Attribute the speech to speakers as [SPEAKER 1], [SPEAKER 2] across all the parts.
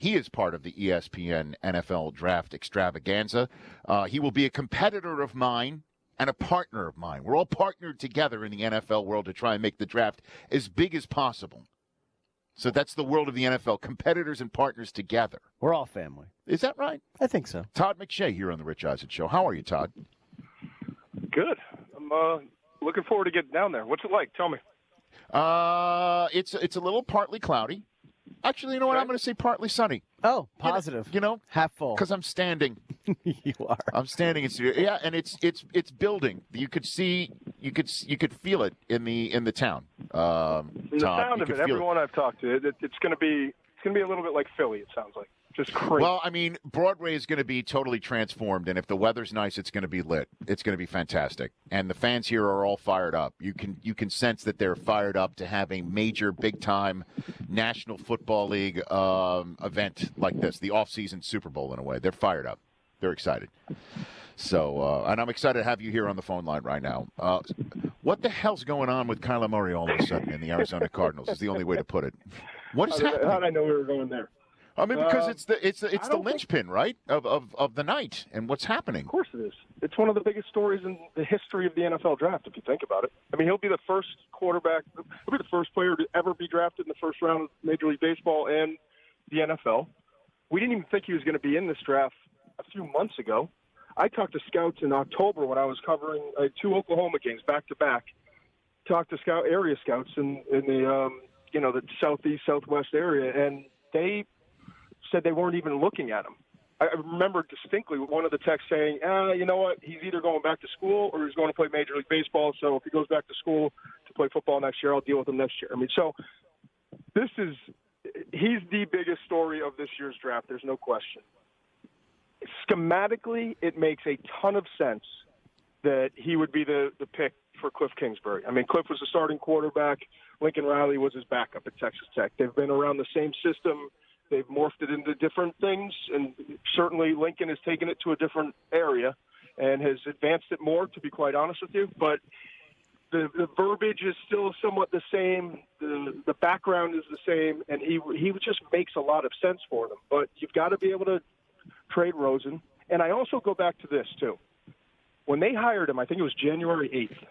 [SPEAKER 1] He is part of the ESPN NFL Draft Extravaganza. He will be a competitor of mine and a partner of mine. We're all partnered together in the NFL world to try and make the draft as big as possible. So that's the world of the NFL, competitors and partners together.
[SPEAKER 2] We're all family.
[SPEAKER 1] Is that right?
[SPEAKER 2] I think so.
[SPEAKER 1] Todd McShay here on the Rich Eisen Show. How are you, Todd?
[SPEAKER 3] Good. I'm looking forward to getting down there. What's it like? Tell me.
[SPEAKER 1] It's a little partly cloudy. Actually, you know what? I'm going to say partly sunny.
[SPEAKER 2] Oh, positive.
[SPEAKER 1] You know,
[SPEAKER 2] half full.
[SPEAKER 1] Because I'm standing.
[SPEAKER 2] You are.
[SPEAKER 1] I'm standing in studio. Yeah, and it's building. You could see, you could feel it in the town.
[SPEAKER 3] The sound of it. Everyone I've talked to, it's going to be a little bit like Philly. It sounds like. Just crazy.
[SPEAKER 1] Well, I mean, Broadway is going to be totally transformed, and if the weather's nice, it's going to be lit. It's going to be fantastic, and the fans here are all fired up. You can sense that they're fired up to have a major, big-time National Football League event like this, the off-season Super Bowl in a way. They're fired up. They're excited. So, and I'm excited to have you here on the phone line right now. What the hell's going on with Kyler Murray all of a sudden in the Arizona Cardinals? Is the only way to put it. What is happening?
[SPEAKER 3] How did I know we were going there?
[SPEAKER 1] I mean, because it's the linchpin, right, of the night and what's happening.
[SPEAKER 3] Of course it is. It's one of the biggest stories in the history of the NFL draft, if you think about it. I mean, he'll be the first quarterback, he'll be the first player to ever be drafted in the first round of Major League Baseball and the NFL. We didn't even think he was going to be in this draft a few months ago. I talked to scouts in October when I was covering 2 Oklahoma games back-to-back. Talked to area scouts in the the southeast, southwest area, and they said they weren't even looking at him. I remember distinctly one of the texts saying, you know what, he's either going back to school or he's going to play Major League Baseball, so if he goes back to school to play football next year, I'll deal with him next year. I mean, so he's the biggest story of this year's draft, there's no question. Schematically, it makes a ton of sense that he would be the pick for Cliff Kingsbury. I mean, Cliff was the starting quarterback. Lincoln Riley was his backup at Texas Tech. They've been around the same system. They've morphed it into different things, and certainly Lincoln has taken it to a different area and has advanced it more, to be quite honest with you. But the verbiage is still somewhat the same. The background is the same, and he just makes a lot of sense for them. But you've got to be able to trade Rosen. And I also go back to this, too. When they hired him, I think it was January 8th,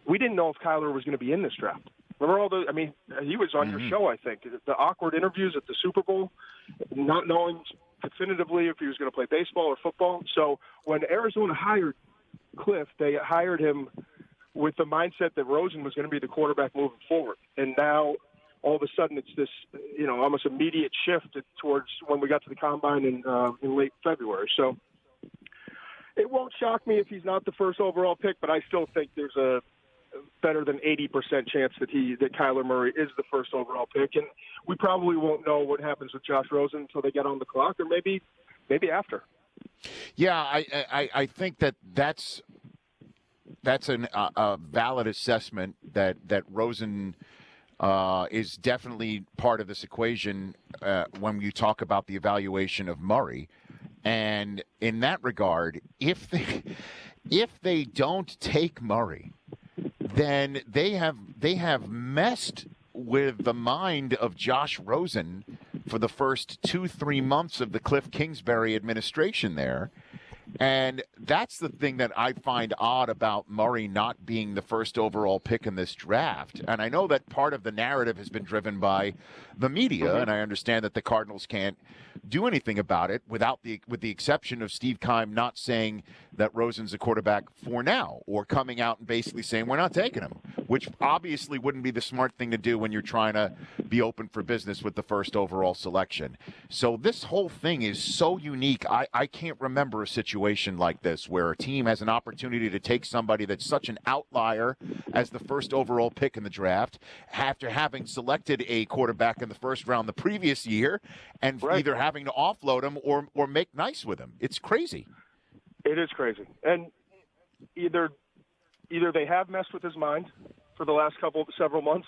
[SPEAKER 3] we didn't know if Kyler was going to be in this draft. Remember he was on your show, I think, the awkward interviews at the Super Bowl, not knowing definitively if he was going to play baseball or football. So when Arizona hired Cliff, they hired him with the mindset that Rosen was going to be the quarterback moving forward. And now all of a sudden it's this, almost immediate shift towards when we got to the Combine in late February. So it won't shock me if he's not the first overall pick, but I still think there's a better than 80% chance that Kyler Murray is the first overall pick. And we probably won't know what happens with Josh Rosen until they get on the clock, or maybe after.
[SPEAKER 1] Yeah, I think that's a valid assessment that Rosen is definitely part of this equation when you talk about the evaluation of Murray. And in that regard, if they don't take Murray, then they have messed with the mind of Josh Rosen for the first 2-3 months of the Cliff Kingsbury administration there. And that's the thing that I find odd about Murray not being the first overall pick in this draft. And I know that part of the narrative has been driven by the media, and I understand that the Cardinals can't do anything about it with the exception of Steve Keim not saying that Rosen's a quarterback for now, or coming out and basically saying we're not taking him, which obviously wouldn't be the smart thing to do when you're trying to be open for business with the first overall selection. So this whole thing is so unique. I can't remember a situation like this where a team has an opportunity to take somebody that's such an outlier as the first overall pick in the draft after having selected a quarterback in the first round the previous year and either having to offload him or make nice with him. It's crazy.
[SPEAKER 3] It is crazy. And either they have messed with his mind for the last several months,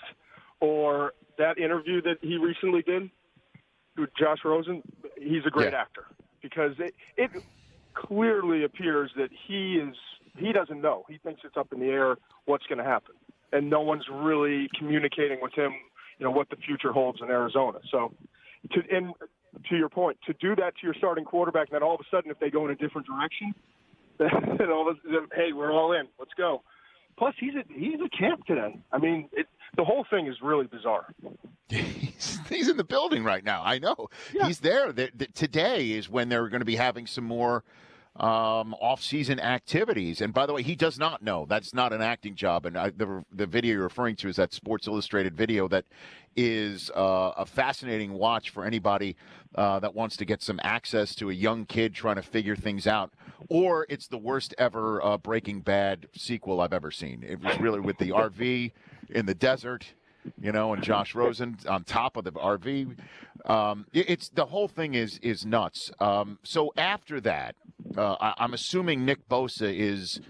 [SPEAKER 3] or that interview that he recently did with Josh Rosen, he's a great actor, because it clearly appears that he doesn't know. He thinks it's up in the air what's going to happen, and no one's really communicating with him, what the future holds in Arizona. So, and to your point, to do that to your starting quarterback, and then all of a sudden, if they go in a different direction, then all of a sudden, hey, we're all in. Let's go. Plus, he's a camp today. I mean, the whole thing is really bizarre.
[SPEAKER 1] He's in the building right now. I know.
[SPEAKER 3] Yeah.
[SPEAKER 1] He's there. Today is when they're going to be having some more off-season activities. And by the way, he does not know. That's not an acting job. And the video you're referring to is that Sports Illustrated video that is a fascinating watch for anybody that wants to get some access to a young kid trying to figure things out. Or it's the worst ever Breaking Bad sequel I've ever seen. It was really with the RV in the desert, and Josh Rosen on top of the RV. It's the whole thing is nuts. So after that, I'm assuming Nick Bosa is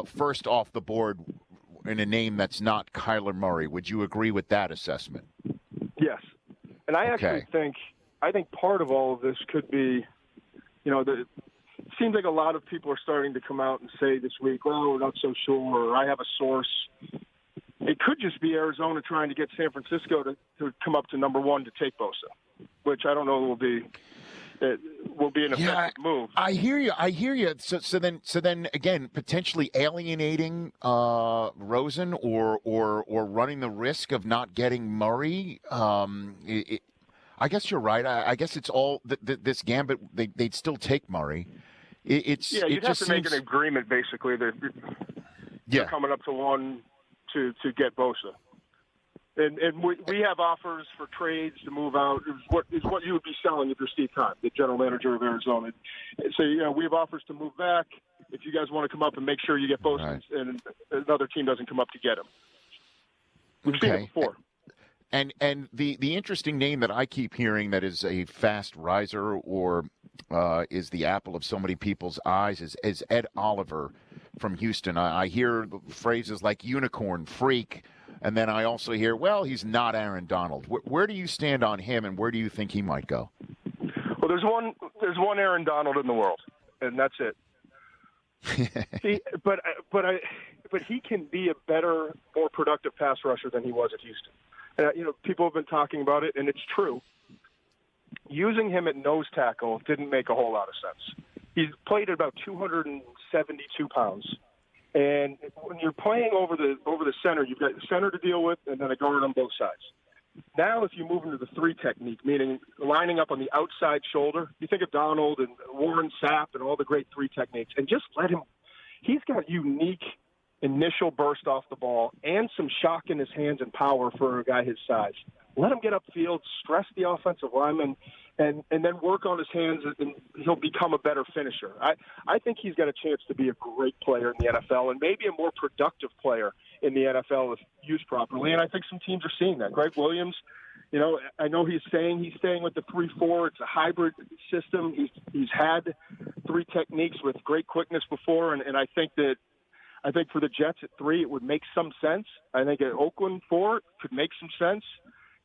[SPEAKER 1] first off the board in a name that's not Kyler Murray. Would you agree with that assessment?
[SPEAKER 3] Yes, and I actually think part of all of this could be, it seems like a lot of people are starting to come out and say this week, "Well, we're not so sure," or "I have a source." It could just be Arizona trying to get San Francisco to come up to number one to take Bosa, which I don't know will be an effective move.
[SPEAKER 1] I hear you. So then again, potentially alienating Rosen or running the risk of not getting Murray. I guess you're right. I guess it's all this gambit. They'd still take Murray.
[SPEAKER 3] You'd have to make an agreement basically that you're coming up to one to get Bosa. And we have offers for trades to move out. Is what you would be selling if you're Steve Keim, the general manager of Arizona. So, we have offers to move back if you guys want to come up and make sure you get Bosa and another team doesn't come up to get him. We've seen it before.
[SPEAKER 1] And the interesting name that I keep hearing that is a fast riser or is the apple of so many people's eyes is Ed Oliver from Houston. I hear phrases like unicorn, freak, and then I also hear, well, he's not Aaron Donald. Where do you stand on him, and where do you think he might go?
[SPEAKER 3] Well, there's one Aaron Donald in the world, and that's it. See, but he can be a better, more productive pass rusher than he was at Houston. And, people have been talking about it, and it's true. Using him at nose tackle didn't make a whole lot of sense. He's played at about 272 pounds. And when you're playing over the center, you've got the center to deal with and then a guard on both sides. Now if you move into the three technique, meaning lining up on the outside shoulder, you think of Donald and Warren Sapp and all the great three techniques, and just let him – he's got unique initial burst off the ball and some shock in his hands and power for a guy his size. Let him get upfield, stress the offensive lineman, and then work on his hands, and he'll become a better finisher. I think he's got a chance to be a great player in the NFL and maybe a more productive player in the NFL if used properly, and I think some teams are seeing that. Greg Williams, I know he's staying with the 3-4. It's a hybrid system. He's had three techniques with great quickness before, and I think for the Jets at 3 it would make some sense. I think at Oakland 4 could make some sense.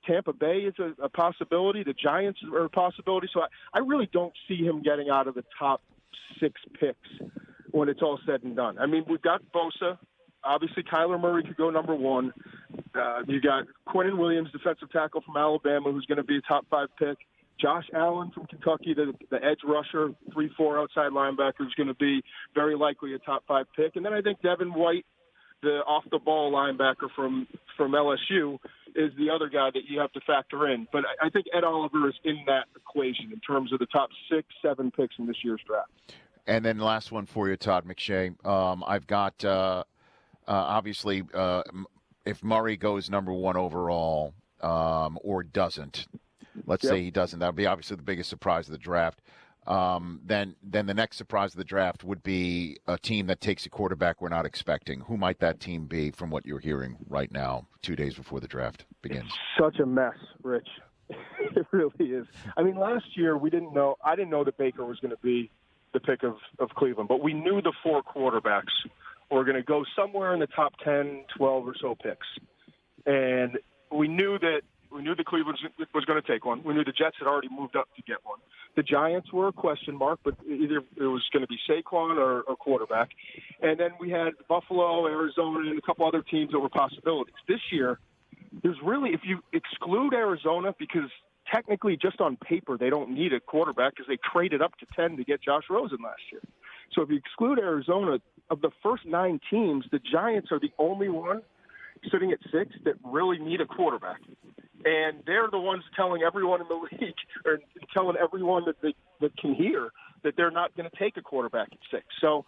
[SPEAKER 3] Tampa Bay is a possibility. The Giants are a possibility. So I really don't see him getting out of the top 6 picks when it's all said and done. I mean, we've got Bosa. Obviously, Kyler Murray could go number 1. You got Quinnen Williams, defensive tackle from Alabama, who's going to be a top 5 pick. Josh Allen from Kentucky, the edge rusher, 3-4 outside linebacker, who's going to be very likely a top 5 pick. And then I think Devin White, the off-the-ball linebacker from LSU, is the other guy that you have to factor in. But I think Ed Oliver is in that equation in terms of the top 6, 7 picks in this year's draft.
[SPEAKER 1] And then last one for you, Todd McShay. I've got, obviously, if Murray goes number 1 overall or doesn't, let's say he doesn't, that would be obviously the biggest surprise of the draft. Then the next surprise of the draft would be a team that takes a quarterback we're not expecting. Who might that team be from what you're hearing right now, 2 days before the draft begins?
[SPEAKER 3] It's such a mess, Rich. It really is. I mean, last year I didn't know that Baker was going to be the pick of Cleveland, but we knew the 4 quarterbacks were going to go somewhere in the top 10, 12 or so picks. And we knew that Cleveland was going to take one. We knew the Jets had already moved up to get one. The Giants were a question mark, but either it was going to be Saquon or quarterback. And then we had Buffalo, Arizona, and a couple other teams that were possibilities. This year, there's really, if you exclude Arizona, because technically, just on paper, they don't need a quarterback because they traded up to 10 to get Josh Rosen last year. So if you exclude Arizona, of the first 9 teams, the Giants are the only one sitting at 6 that really need a quarterback. And they're the ones telling everyone in the league, or telling everyone that can hear, that they're not going to take a quarterback at 6. So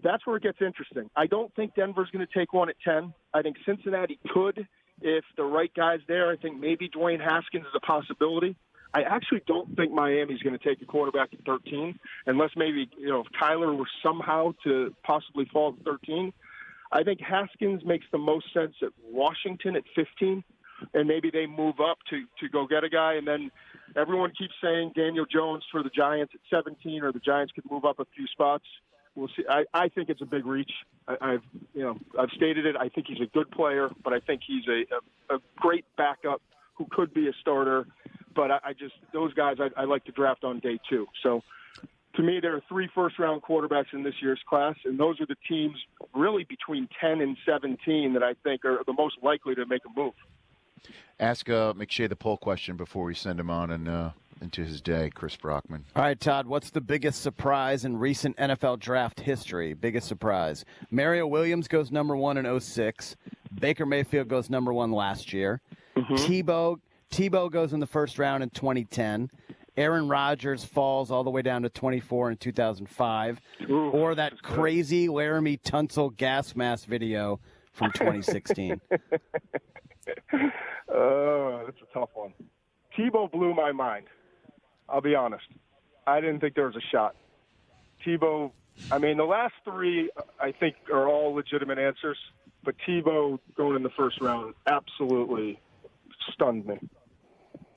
[SPEAKER 3] that's where it gets interesting. I don't think Denver's going to take one at 10. I think Cincinnati could if the right guy's there. I think maybe Dwayne Haskins is a possibility. I actually don't think Miami's going to take a quarterback at 13, unless maybe, if Kyler were somehow to possibly fall to 13. I think Haskins makes the most sense at Washington at 15, and maybe they move up to go get a guy. And then everyone keeps saying Daniel Jones for the Giants at 17, or the Giants could move up a few spots. We'll see. I think it's a big reach. I've stated it. I think he's a good player, but I think he's a great backup who could be a starter. But those guys I like to draft on day 2. So to me, there are 3 first-round quarterbacks in this year's class, and those are the teams really between 10 and 17 that I think are the most likely to make a move.
[SPEAKER 1] Ask McShay the poll question before we send him on and into his day, Chris Brockman.
[SPEAKER 2] All right, Todd, what's the biggest surprise in recent NFL draft history? Biggest surprise. Mario Williams goes number 1 in 2006. Baker Mayfield goes number 1 last year. Mm-hmm. Tebow goes in the first round in 2010. Aaron Rodgers falls all the way down to 24 in 2005.
[SPEAKER 3] Ooh,
[SPEAKER 2] or that crazy Laramie Tunsil gas mask video from 2016.
[SPEAKER 3] Oh, that's a tough one. Tebow blew my mind. I'll be honest. I didn't think there was a shot. Tebow, the last 3, I think, are all legitimate answers. But Tebow going in the first round absolutely stunned me.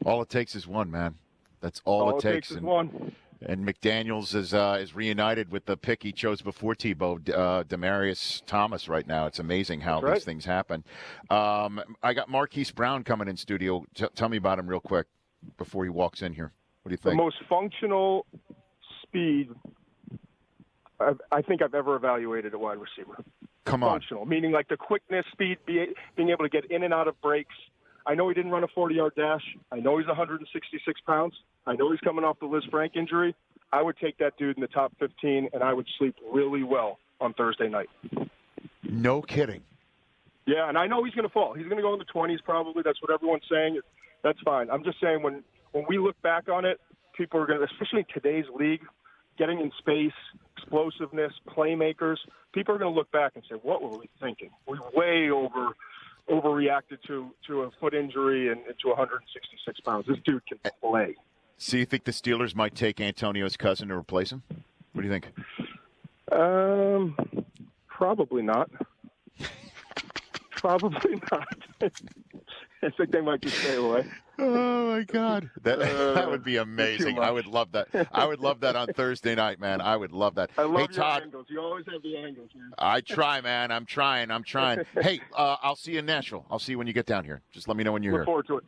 [SPEAKER 1] All it takes is one, man. That's all it takes
[SPEAKER 3] is one.
[SPEAKER 1] And McDaniels is reunited with the pick he chose before Tebow, Demaryius Thomas, right now. It's amazing how these things happen. I got Marquise Brown coming in studio. Tell me about him real quick before he walks in here. What do you think?
[SPEAKER 3] The most functional speed I think I've ever evaluated a wide receiver.
[SPEAKER 1] Come on.
[SPEAKER 3] Functional, meaning like the quickness, speed, being able to get in and out of breaks. I know he didn't run a 40-yard dash. I know he's 166 pounds. I know he's coming off the Liz Frank injury. I would take that dude in the top 15, and I would sleep really well on Thursday night.
[SPEAKER 1] No kidding.
[SPEAKER 3] Yeah, and I know he's going to fall. He's going to go in the 20s probably. That's what everyone's saying. That's fine. I'm just saying when we look back on it, people are going to, especially in today's league, getting in space, explosiveness, playmakers, people are going to look back and say, what were we thinking? We way overreacted to a foot injury and to 166 pounds. This dude can play.
[SPEAKER 1] So you think the Steelers might take Antonio's cousin to replace him? What do you think?
[SPEAKER 3] Probably not. Probably not. I think they might just stay away.
[SPEAKER 1] Oh my God, that would be amazing. I would love that. I would love that on Thursday night, man. I would love that.
[SPEAKER 3] I love your
[SPEAKER 1] Todd,
[SPEAKER 3] angles. You always have the angles, man.
[SPEAKER 1] I try, man. I'm trying. Hey, I'll see you in Nashville. I'll see you when you get down here. Just let me know when you're here.
[SPEAKER 3] Look forward to it.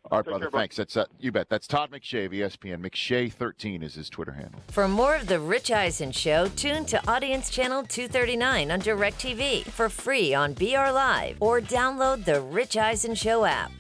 [SPEAKER 1] All right, brother. Thanks. That's you bet. That's Todd McShay of ESPN. McShay13 is his Twitter handle.
[SPEAKER 4] For more of the Rich Eisen Show, tune to Audience Channel 239 on DirecTV for free on BR Live or download the Rich Eisen Show app.